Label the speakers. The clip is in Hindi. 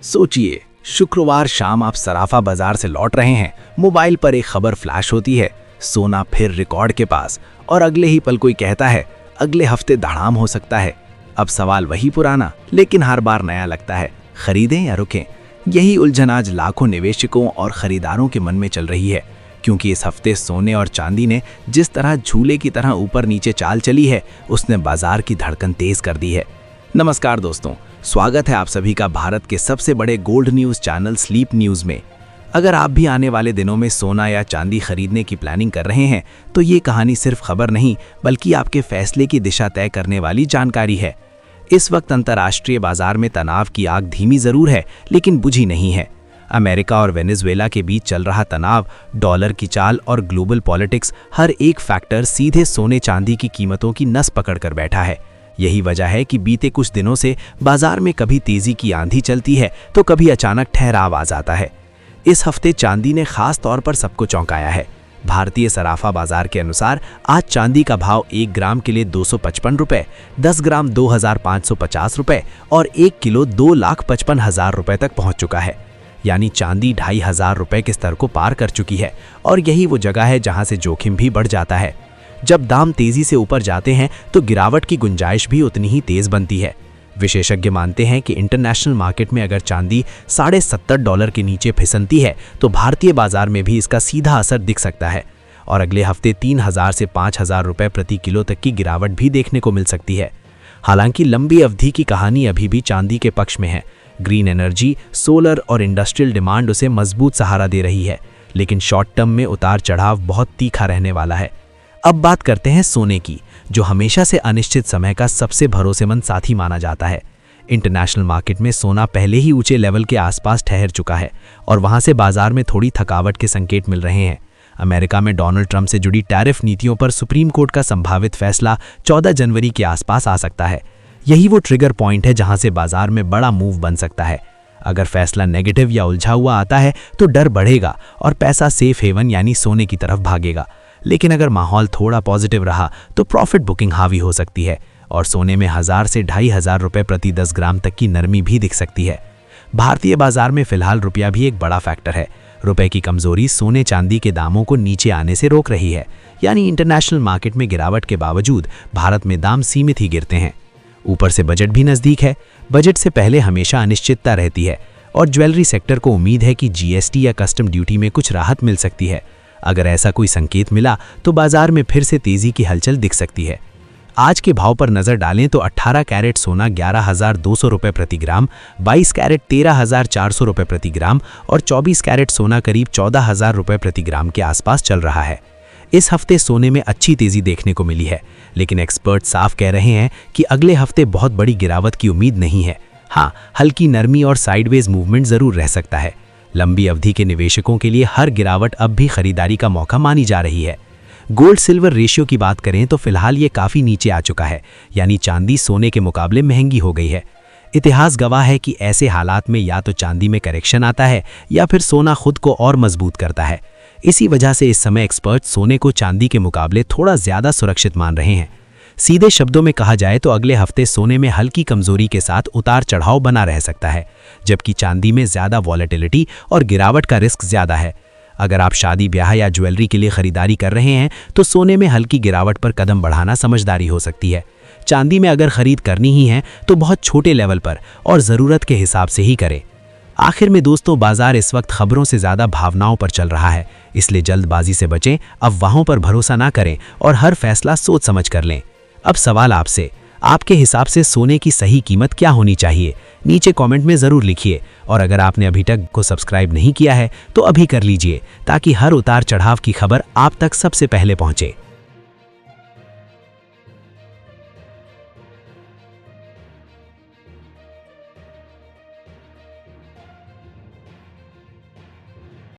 Speaker 1: सोचिए, शुक्रवार शाम आप सराफा बाजार से लौट रहे हैं, मोबाइल पर एक खबर फ्लैश होती है, सोना फिर रिकॉर्ड के पास, और अगले ही पल कोई कहता है अगले हफ्ते धड़ाम हो सकता है। अब सवाल वही पुराना, लेकिन हर बार नया लगता है, खरीदें या रुकें? यही उलझन आज लाखों निवेशकों और खरीदारों के मन में चल रही है, क्योंकि इस हफ्ते सोने और चांदी ने जिस तरह झूले की तरह ऊपर नीचे चाल चली है, उसने बाजार की धड़कन तेज कर दी है। नमस्कार दोस्तों, स्वागत है आप सभी का भारत के सबसे बड़े gold news channel sleep news में। अगर आप भी आने वाले दिनों में सोना या चांदी खरीदने की प्लानिंग कर रहे हैं, तो ये कहानी सिर्फ खबर नहीं, बल्कि आपके फैसले की दिशा तय करने वाली जानकारी है। इस वक्त अंतर्राष्ट्रीय बाजार में तनाव की आग धीमी जरूर है, लेकिन बुझी नहीं है। अमेरिका और वेनेजुएला के बीच चल रहा तनाव, डॉलर की चाल और ग्लोबल पॉलिटिक्स, हर एक फैक्टर सीधे सोने चांदी की कीमतों की नस पकड़ कर बैठा है। यही वजह है कि बीते कुछ दिनों से बाजार में कभी तेजी की आंधी चलती है, तो कभी अचानक ठहराव आ जाता है। इस हफ्ते चांदी ने खास तौर पर सबको चौंकाया है। भारतीय सराफा बाजार के अनुसार आज चांदी का भाव 1 ग्राम के लिए 255 रुपये, 10 ग्राम 2550 रुपये और 1 किलो 2,55,000 रुपये तक पहुंच चुका है। यानी चांदी 2,500 रुपये के स्तर को पार कर चुकी है, और यही वो जगह है जहां से जोखिम भी बढ़ जाता है। जब दाम तेजी से ऊपर जाते हैं तो गिरावट की गुंजाइश भी उतनी ही तेज बनती है। विशेषज्ञ मानते हैं कि इंटरनेशनल मार्केट में अगर चांदी $70.5 के नीचे फिसलती है, तो भारतीय बाजार में भी इसका सीधा असर दिख सकता है, और अगले हफ्ते 3,000 से 5,000 रुपये प्रति किलो तक की गिरावट भी देखने को मिल सकती है। हालांकि लंबी अवधि की कहानी अभी भी चांदी के पक्ष में है। ग्रीन एनर्जी, सोलर और इंडस्ट्रियल डिमांड उसे मजबूत सहारा दे रही है, लेकिन शॉर्ट टर्म में उतार चढ़ाव बहुत तीखा रहने वाला है। अब बात करते हैं सोने की, जो हमेशा से अनिश्चित समय का सबसे भरोसेमंद साथी माना जाता है। इंटरनेशनल मार्केट में सोना पहले ही ऊंचे लेवल के आसपास ठहर चुका है, और वहां से बाजार में थोड़ी थकावट के संकेत मिल रहे हैं। अमेरिका में डोनाल्ड ट्रंप से जुड़ी टैरिफ नीतियों पर सुप्रीम कोर्ट का संभावित फैसला 14 जनवरी के आसपास आ सकता है। यही वो ट्रिगर पॉइंट है जहां से बाजार में बड़ा मूव बन सकता है। अगर फैसला नेगेटिव या उलझा हुआ आता है तो डर बढ़ेगा और पैसा सेफ हेवन यानी सोने की तरफ भागेगा। लेकिन अगर माहौल थोड़ा पॉजिटिव रहा तो प्रॉफिट बुकिंग हावी हो सकती है, और सोने में 1000 से 2,500 रुपये प्रति 10 ग्राम तक की नरमी भी दिख सकती है। भारतीय बाजार में फिलहाल रुपया भी एक बड़ा फैक्टर है। रुपए की कमजोरी सोने चांदी के दामों को नीचे आने से रोक रही है, यानी इंटरनेशनल मार्केट में गिरावट के बावजूद भारत में दाम सीमित ही गिरते हैं। ऊपर से बजट भी नज़दीक है। बजट से पहले हमेशा अनिश्चितता रहती है, और ज्वेलरी सेक्टर को उम्मीद है कि जीएसटी या कस्टम ड्यूटी में कुछ राहत मिल सकती है। अगर ऐसा कोई संकेत मिला तो बाजार में फिर से तेजी की हलचल दिख सकती है। आज के भाव पर नजर डालें तो 18 कैरेट सोना 11,200 रुपये प्रति ग्राम, 22 कैरेट 13,400 रुपये प्रति ग्राम और 24 कैरेट सोना करीब 14,000 रुपये प्रति ग्राम के आसपास चल रहा है। इस हफ्ते सोने में अच्छी तेजी देखने को मिली है, लेकिन एक्सपर्ट साफ कह रहे हैं कि अगले हफ्ते बहुत बड़ी गिरावट की उम्मीद नहीं है। हाँ, हल्की नरमी और साइडवेज मूवमेंट जरूर रह सकता है। लंबी अवधि के निवेशकों के लिए हर गिरावट अब भी खरीदारी का मौका मानी जा रही है। गोल्ड सिल्वर रेशियो की बात करें तो फिलहाल ये काफ़ी नीचे आ चुका है, यानी चांदी सोने के मुकाबले महंगी हो गई है। इतिहास गवाह है कि ऐसे हालात में या तो चांदी में करेक्शन आता है या फिर सोना खुद को और मजबूत करता है। इसी वजह से इस समय एक्सपर्ट सोने को चांदी के मुकाबले थोड़ा ज़्यादा सुरक्षित मान रहे हैं। सीधे शब्दों में कहा जाए तो अगले हफ्ते सोने में हल्की कमजोरी के साथ उतार चढ़ाव बना रह सकता है, जबकि चांदी में ज़्यादा वॉलेटिलिटी और गिरावट का रिस्क ज़्यादा है। अगर आप शादी ब्याह या ज्वेलरी के लिए खरीदारी कर रहे हैं तो सोने में हल्की गिरावट पर कदम बढ़ाना समझदारी हो सकती है। चांदी में अगर खरीद करनी ही है तो बहुत छोटे लेवल पर और ज़रूरत के हिसाब से ही करें। आखिर में दोस्तों, बाजार इस वक्त खबरों से ज़्यादा भावनाओं पर चल रहा है, इसलिए जल्दबाजी से बचें, अफवाहों पर भरोसा ना करें और हर फैसला सोच समझ कर लें। अब सवाल आपसे, आपके हिसाब से सोने की सही कीमत क्या होनी चाहिए? नीचे कमेंट में ज़रूर लिखिए, और अगर आपने अभी तक को सब्सक्राइब नहीं किया है तो अभी कर लीजिए, ताकि हर उतार चढ़ाव की खबर आप तक सबसे पहले पहुंचे।